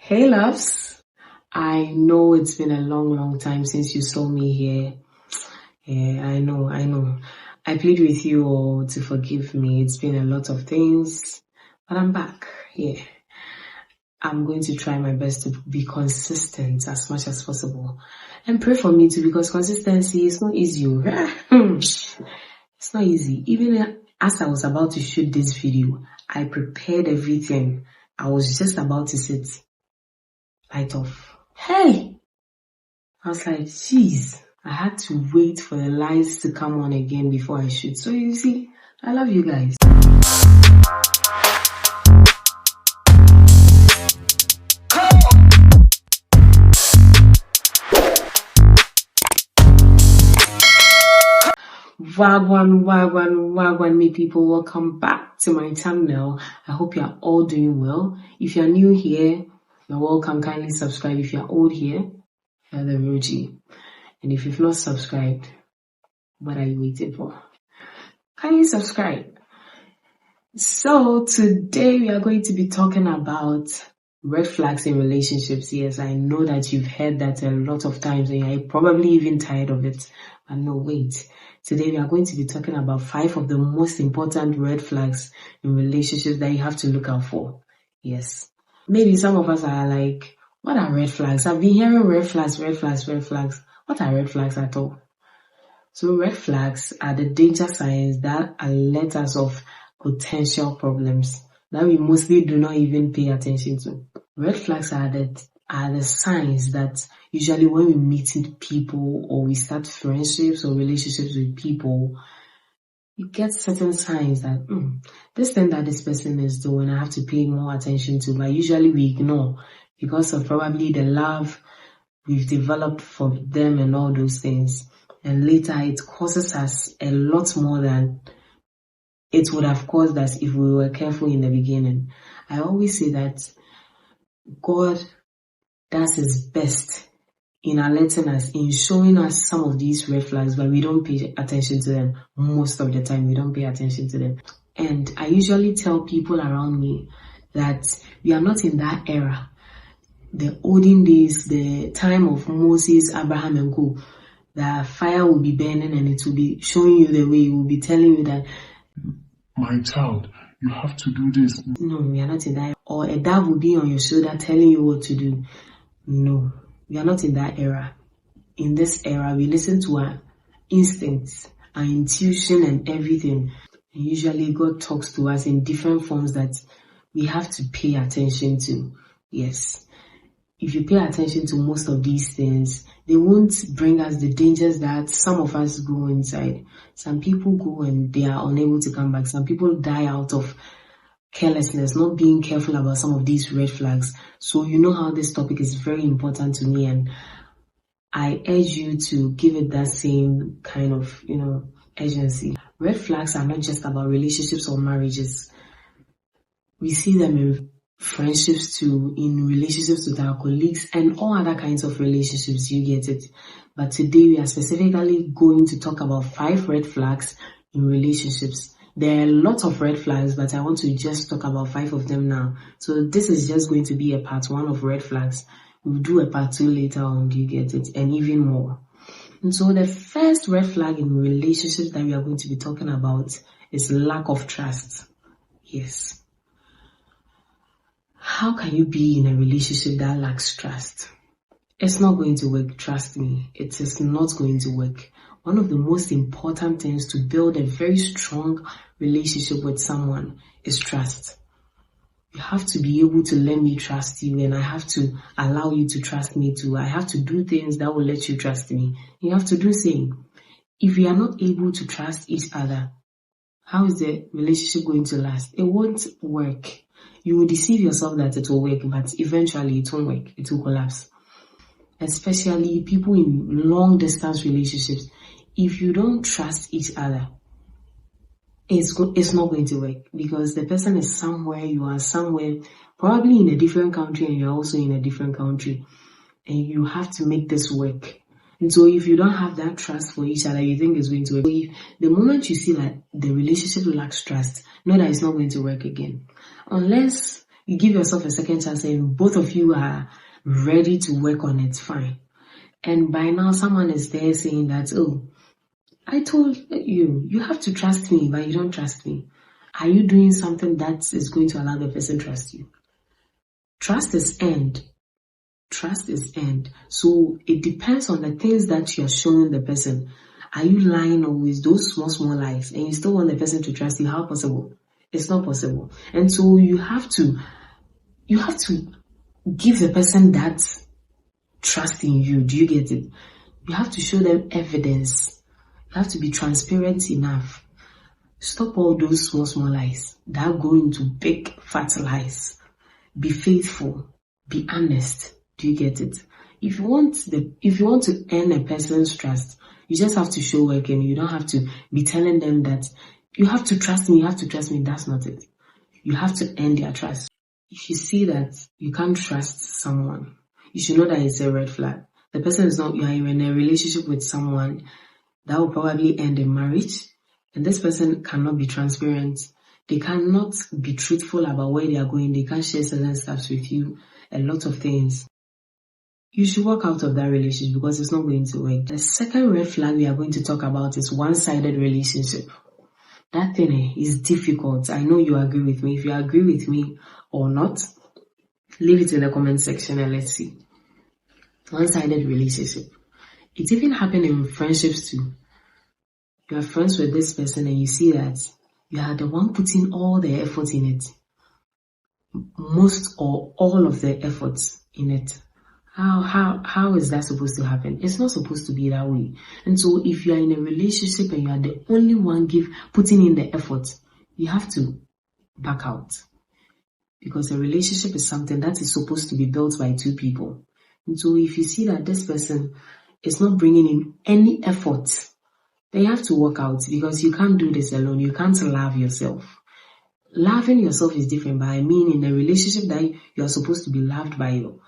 Hey loves, I know it's been a long time since you saw me here. Yeah, I know. I plead with you all to forgive me. It's been a lot of things, but I'm back. Yeah, I'm going to try my best to be consistent as much as possible. And pray for me too, because consistency is not easy. It's not easy. Even as I was about to shoot this video, I prepared everything. I was just about to sit. Light off. Hey! I was like, jeez, I had to wait for the lights to come on again before I shoot. So you see, I love you guys. Wagwan, me people, welcome back to my thumbnail. I hope you're all doing well. If you're new here, you're welcome. Kindly subscribe. If you're old here, you're the real G. And if you've not subscribed, what are you waiting for? Kindly subscribe. So today we are going to be talking about red flags in relationships. Yes, I know that you've heard that a lot of times and you're probably even tired of it. But no, wait. Today we are going to be talking about 5 of the most important red flags in relationships that you have to look out for. Yes. Maybe some of us are like, what are red flags? I've been hearing red flags. What are red flags at all? So red flags are the danger signs that alert us of potential problems that we mostly do not even pay attention to. Red flags are the signs that usually when we meet people or we start friendships or relationships with people, you get certain signs that this thing that this person is doing, I have to pay more attention to, but usually we ignore because of probably the love we've developed for them and all those things. And later it causes us a lot more than it would have caused us if we were careful in the beginning. I always say that God does his best in alerting us, in showing us some of these red flags, but we don't pay attention to them. Most of the time, we don't pay attention to them. And I usually tell people around me that we are not in that era. The olden days, the time of Moses, Abraham, and co. The fire will be burning and it will be showing you the way. It will be telling you that, my child, you have to do this. No, we are not in that. Or a dove will be on your shoulder telling you what to do. No, we are not in that era. In this era, we listen to our instincts, our intuition and everything. And usually God talks to us in different forms that we have to pay attention to. Yes. If you pay attention to most of these things, they won't bring us the dangers that some of us go inside. Some people go and they are unable to come back. Some people die out of carelessness, not being careful about some of these red flags. So you know how this topic is very important to me, and I urge you to give it that same kind of, urgency. Red flags are not just about relationships or marriages. We see them in friendships too, in relationships with our colleagues and all other kinds of relationships, you get it. But today we are specifically going to talk about 5 red flags in relationships. There are lots of red flags, but I want to just talk about 5 of them now. So this is just going to be a part 1 of red flags. We'll do a part 2 later on, do you get it? And even more. And so the first red flag in relationships that we are going to be talking about is lack of trust. Yes. How can you be in a relationship that lacks trust? It's not going to work, trust me. It is not going to work. One of the most important things to build a very strong relationship with someone is trust. You have to be able to let me trust you, and I have to allow you to trust me too. I have to do things that will let you trust me. You have to do the same. If we are not able to trust each other, how is the relationship going to last? It won't work. You will deceive yourself that it will work, but eventually it won't work. It will collapse. Especially people in long distance relationships. If you don't trust each other, it's not going to work, because the person is somewhere, you are somewhere, probably in a different country, and you're also in a different country, and you have to make this work. And so if you don't have that trust for each other, you think it's going to work. If the moment you see that the relationship lacks trust, know that it's not going to work again. Unless You give yourself a second chance and both of you are ready to work on it, fine. And by now someone is there saying that, oh, I told you, you have to trust me, but you don't trust me. Are you doing something that is going to allow the person to trust you? Trust is earned. Trust is earned. So it depends on the things that you're showing the person. Are you lying always, those small lies, and you still want the person to trust you? How possible? It's not possible. And so you have to give the person that trust in you. Do you get it? You have to show them evidence. You have to be transparent enough. Stop all those small lies that go into big fat lies. Be faithful. Be honest. Do you get it? If you want to earn a person's trust, you just have to show work, and you don't have to be telling them that you have to trust me, you have to trust me. That's not it. You have to earn their trust. If you see that you can't trust someone, you should know that it's a red flag. The person is not, you are in a relationship with someone that will probably end in marriage, and this person cannot be transparent. They cannot be truthful about where they are going. They can't share certain stuff with you, a lot of things. You should walk out of that relationship because it's not going to work. The second red flag we are going to talk about is one-sided relationship. That thing is difficult. I know you agree with me. If you agree with me or not, leave it in the comment section and let's see. One-sided relationship. It even happened in friendships too. You are friends with this person and you see that you are the one putting all the effort in it. Most or all of the efforts in it. How is that supposed to happen? It's not supposed to be that way. And so if you are in a relationship and you are the only one putting in the effort, you have to back out. Because a relationship is something that is supposed to be built by two people. And so if you see that this person is not bringing in any effort, then you have to walk out, because you can't do this alone. You can't love yourself. Loving yourself is different, but I mean in a relationship that you are supposed to be loved by your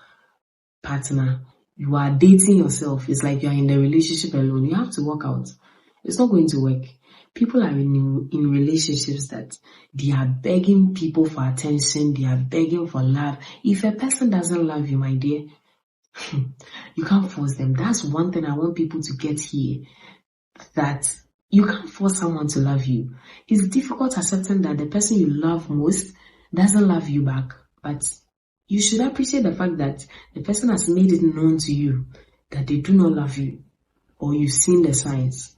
partner. You are dating yourself. It's like you are in the relationship alone. You have to walk out. It's not going to work. People are in relationships that they are begging people for attention. They are begging for love. If a person doesn't love you, my dear, you can't force them. That's one thing I want people to get here. That you can't force someone to love you. It's difficult accepting that the person you love most doesn't love you back. But you should appreciate the fact that the person has made it known to you that they do not love you, or you've seen the signs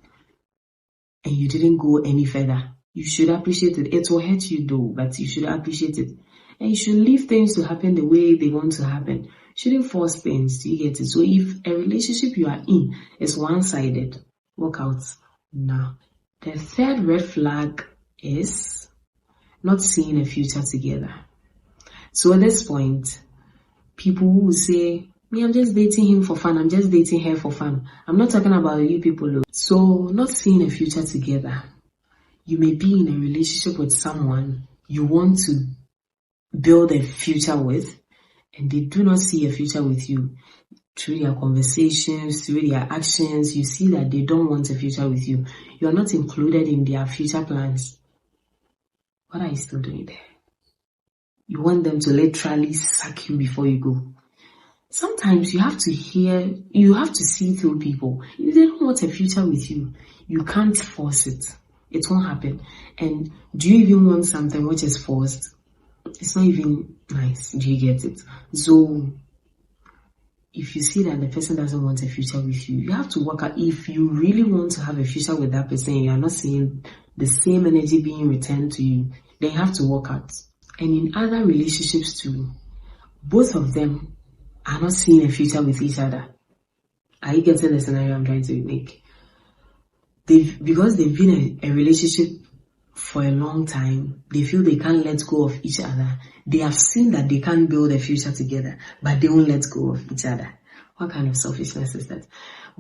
and you didn't go any further. You should appreciate it. It will hurt you though, but you should appreciate it. And you should leave things to happen the way they want to happen. You shouldn't force things. Do you get it? So if a relationship you are in is one-sided, walk out now. The third red flag is not seeing a future together. So at this point, people will say, me, I'm just dating him for fun. I'm just dating her for fun. I'm not talking about you people. So not seeing a future together. You may be in a relationship with someone you want to build a future with, and they do not see a future with you. Through their conversations, through their actions, you see that they don't want a future with you. You are not included in their future plans. What are you still doing there? You want them to literally suck you before you go. Sometimes you have to see through people. If they don't want a future with you, you can't force it. It won't happen. And do you even want something which is forced? It's not even nice. Do you get it? So if you see that the person doesn't want a future with you, you have to work out. If you really want to have a future with that person, you are not seeing the same energy being returned to you, then you have to work out. And in other relationships too, both of them are not seeing a future with each other. Are you getting the scenario I'm trying to make? Because they've been in a relationship for a long time, they feel they can't let go of each other. They have seen that they can't build a future together, but they won't let go of each other. What kind of selfishness is that?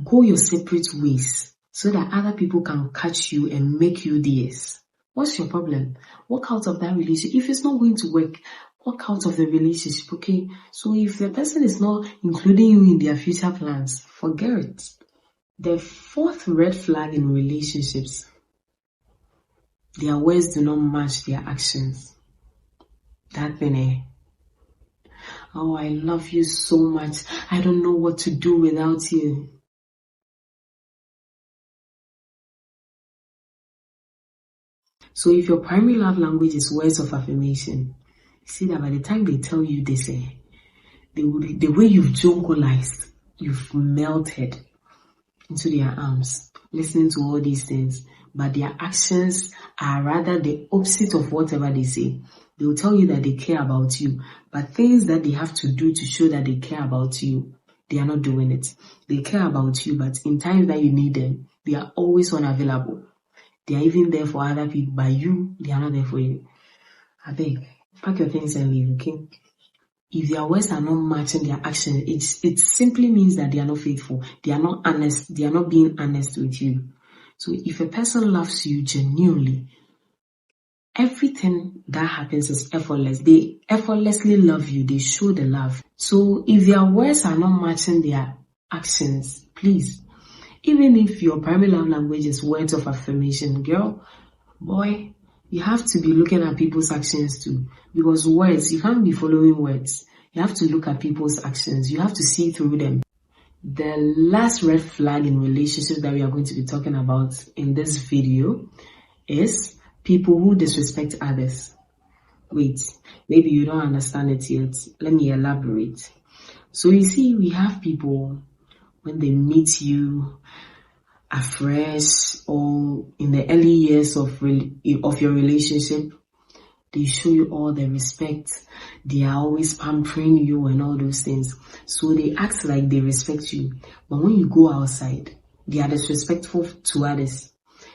Go your separate ways so that other people can catch you and make you theirs. What's your problem? Walk out of that relationship. If it's not going to work, walk out of the relationship, okay? So if the person is not including you in their future plans, forget it. The fourth red flag in relationships, their words do not match their actions. That thing, Oh, I love you so much. I don't know what to do without you. So if your primary love language is words of affirmation, see that by the time they tell you this, the way you've jungleized, you've melted into their arms, listening to all these things, but their actions are rather the opposite of whatever they say. They will tell you that they care about you, but things that they have to do to show that they care about you, they are not doing it. They care about you, but in times that you need them, they are always unavailable. They are even there for other people, but you, they are not there for you. I beg, pack your things and leave, okay? If their words are not matching their actions, it simply means that they are not faithful. They are not honest. They are not being honest with you. So if a person loves you genuinely, everything that happens is effortless. They effortlessly love you. They show the love. So if their words are not matching their actions, please, even if your primary love language is words of affirmation, girl, boy, you have to be looking at people's actions too. Because words, you can't be following words. You have to look at people's actions. You have to see through them. The last red flag in relationships that we are going to be talking about in this video is people who disrespect others. Wait, maybe you don't understand it yet. Let me elaborate. So you see, we have people, when they meet you afresh or in the early years of your relationship, they show you all the respect. They are always pampering you and all those things. So they act like they respect you. But when you go outside, they are disrespectful to others.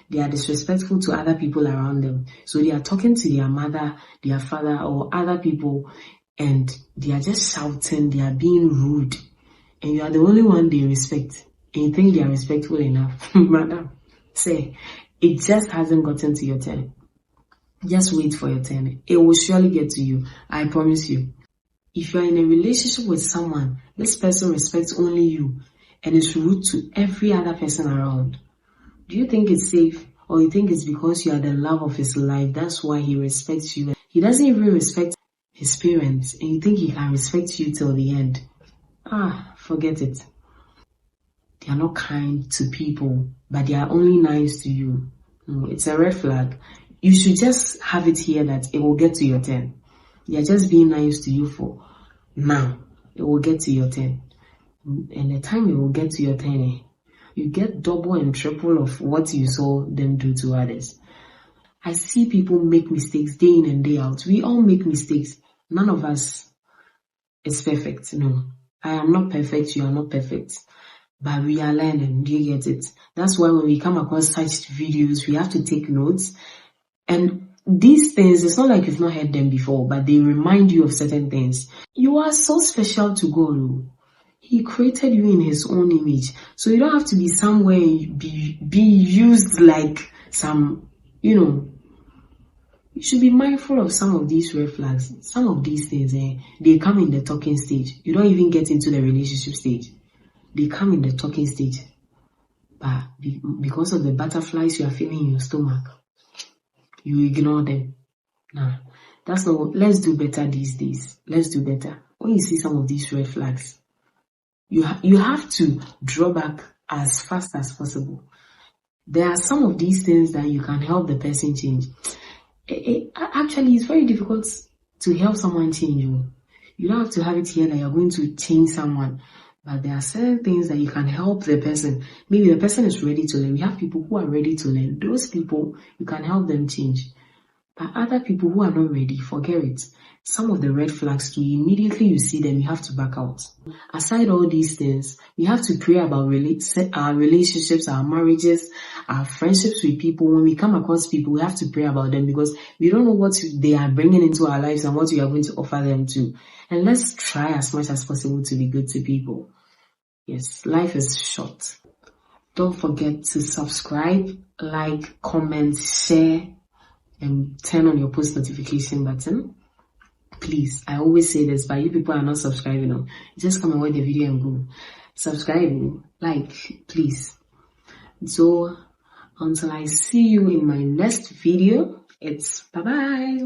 They are disrespectful to other people around them. So they are talking to their mother, their father, or other people, and they are just shouting. They are being rude. And you are the only one they respect. And you think they are respectful enough. Madam, say, it just hasn't gotten to your turn. Just wait for your turn. It will surely get to you. I promise you. If you are in a relationship with someone, this person respects only you and is rude to every other person around. Do you think it's safe? Or you think it's because you are the love of his life? That's why he respects you. He doesn't even respect his parents. And you think he can respect you till the end? Forget it. They are not kind to people, but they are only nice to you. No, it's a red flag. You should just have it here that it will get to your turn. They are just being nice to you for now. It will get to your turn. And the time it will get to your turn, you get double and triple of what you saw them do to others. I see people make mistakes day in and day out. We all make mistakes. None of us is perfect. No, I am not perfect. You are not perfect. But we are learning. Do you get it? That's why when we come across such videos, we have to take notes. And these things, it's not like you've not heard them before, but they remind you of certain things. You are so special to God. He created you in his own image. So you don't have to be somewhere, be used like some, you should be mindful of some of these red flags. Some of these things, they come in the talking stage. You don't even get into the relationship stage. They come in the talking stage. But because of the butterflies you are feeling in your stomach, you ignore them. Nah, that's not. Let's do better these days. Let's do better. When you see some of these red flags, you have to draw back as fast as possible. There are some of these things that you can help the person change. Actually, it's very difficult to help someone change. You don't have to have it here that you're going to change someone. But there are certain things that you can help the person. Maybe the person is ready to learn. We have people who are ready to learn. Those people, you can help them change. But other people who are not ready, forget it. Some of the red flags too, immediately you see them, you have to back out. Aside all these things, we have to pray about our relationships, our marriages, our friendships with people. When we come across people, we have to pray about them because we don't know what they are bringing into our lives and what we are going to offer them to. And let's try as much as possible to be good to people. Yes, life is short. Don't forget to subscribe, like, comment, share, and turn on your post notification button. Please, I always say this, but you people are not subscribing. Just come and watch the video and go. Subscribe, like, please. So, until I see you in my next video, it's bye-bye.